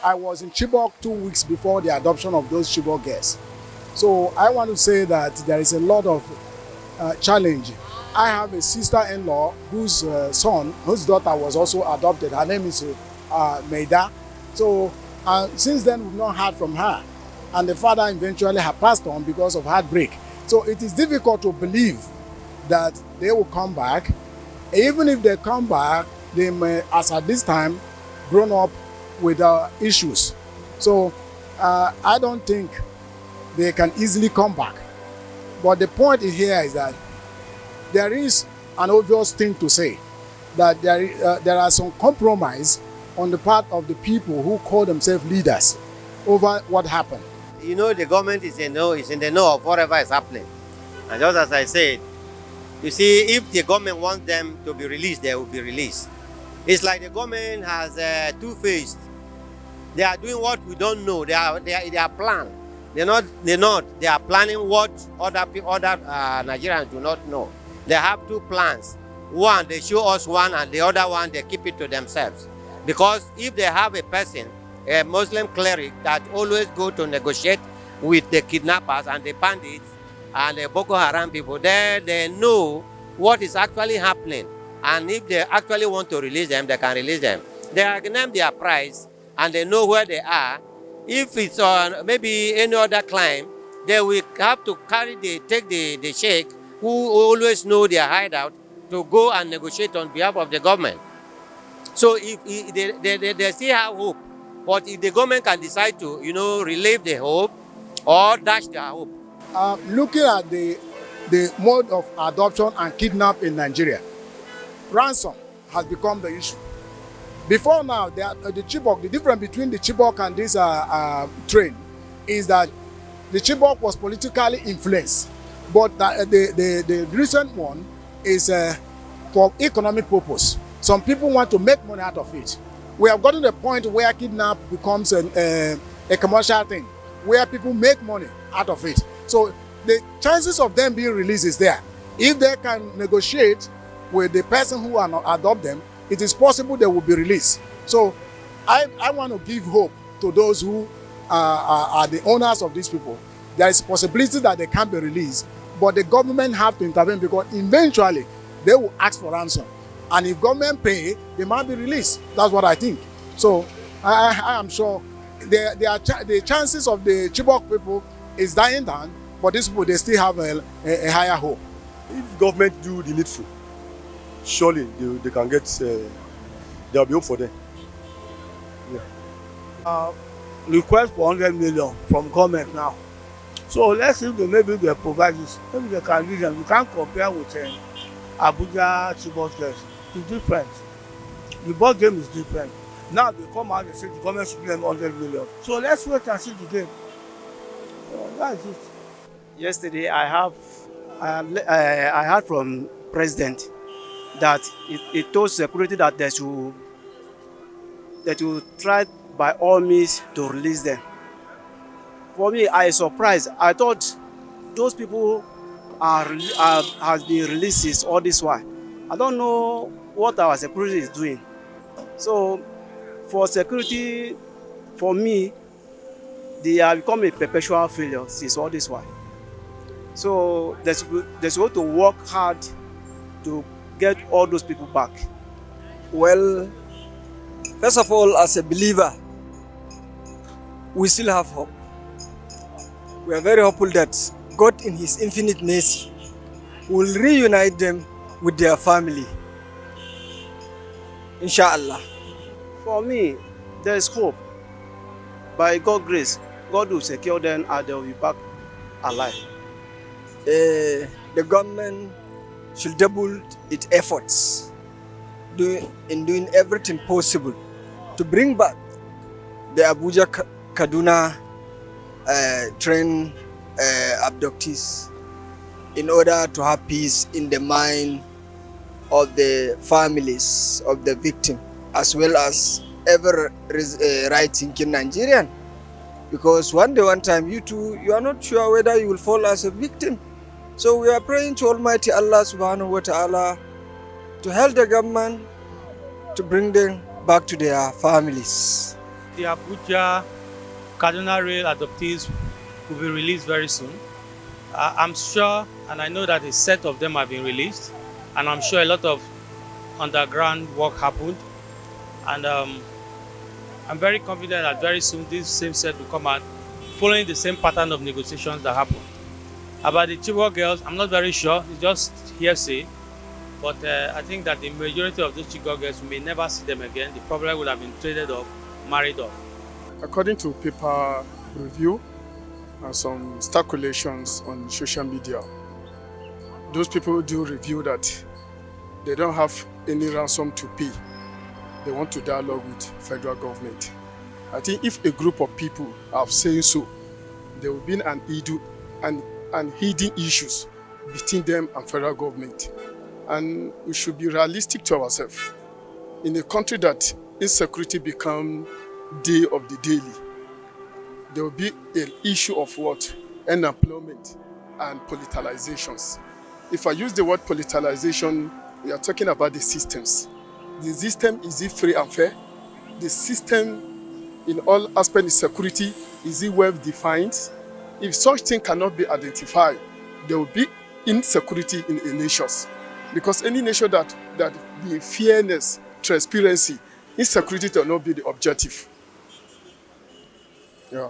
I was in Chibok 2 weeks before the adoption of those Chibok girls. So I want to say that there is a lot of challenge. I have a sister-in-law whose whose daughter was also adopted. Her name is Maida. So since then, we've not heard from her. And the father eventually had passed on because of heartbreak. So it is difficult to believe that they will come back. Even if they come back, they may, as at this time, grown up with issues. So I don't think they can easily come back. But the point here is that there is an obvious thing to say, that there are some compromise on the part of the people who call themselves leaders over what happened. You know, the government is in the know of whatever is happening. And just as I said, you see, if the government wants them to be released, they will be released. It's like the government has two-faced. They are doing what we don't know. They are planned. They are planning what other Nigerians do not know. They have two plans. One, they show us one, and the other one, they keep it to themselves. Because if they have a person, a Muslim cleric, that always go to negotiate with the kidnappers and the bandits and the Boko Haram people, they know what is actually happening. And if they actually want to release them, they can release them. They are named their price, and they know where they are. If it's on maybe any other crime, they will have to take the sheikh, who always know their hideout, to go and negotiate on behalf of the government. So if they still have hope. But if the government can decide to, relieve the hope or dash their hope. Looking at the mode of adoption and kidnap in Nigeria, ransom has become the issue. Before now, the difference between the Chibok and this train is that the Chibok was politically influenced, but the recent one is for economic purpose. Some people want to make money out of it. We have gotten to the point where kidnap becomes a commercial thing, where people make money out of it. So the chances of them being released is there. If they can negotiate with the person who will adopt them, it is possible they will be released. So I want to give hope to those who are the owners of these people. There is a possibility that they can be released, but the government have to intervene, because eventually they will ask for ransom. And if government pay, they might be released. That's what I think. So I am sure the chances of the Chibok people is dying down, but these people, they still have a higher hope. If government do the needful, surely they can get, there will be hope for them. Yeah. Request for 100 million from government now. So let's see if maybe they provide this. Maybe they can use them. You can't compare with Abuja Chibok girls. It's different. The ball game is different. Now they come out and say the government should give them 100 million. So let's wait and see the game. So that's it. Yesterday I heard from President that it told security that they should try by all means to release them. For me, I was surprised. I thought those people has been released all this while. I don't know what our security is doing. So for security, for me, they have become a perpetual failure since all this while. So there's going to work hard to get all those people back. Well, first of all, as a believer, we still have hope. We are very hopeful that God in His infinite mercy will reunite them with their family. Inshallah. For me, there is hope. By God's grace, God will secure them and they will be back alive. The government should double its efforts in doing everything possible to bring back the Abuja Kaduna train abductees, in order to have peace in the mind of the families of the victim, as well as every right-thinking Nigerian. Because one time you are not sure whether you will fall as a victim. So we are praying to Almighty Allah subhanahu wa ta'ala to help the government to bring them back to their families. The Abuja Kaduna Rail adoptees will be released very soon. I'm sure, and I know that a set of them have been released, and I'm sure a lot of underground work happened. And I'm very confident that very soon this same set will come out, following the same pattern of negotiations that happened. About the Chibok girls, I'm not very sure. It's just hearsay. But I think that the majority of those Chibok girls, we may never see them again. The problem would have been traded off, married off. According to paper review and some speculations on social media, those people do review that they don't have any ransom to pay. They want to dialogue with federal government. I think if a group of people are saying so, there will be an hidden issues between them and federal government. And we should be realistic to ourselves. In a country that insecurity become day of the daily, there will be an issue of what? Unemployment and politicalizations. If I use the word politicalization, we are talking about the systems. The system, is it free and fair? The system in all aspects of security, is it well defined? If such thing cannot be identified, there will be insecurity in a nation. Because any nation that the fairness, transparency, insecurity will not be the objective. Yeah.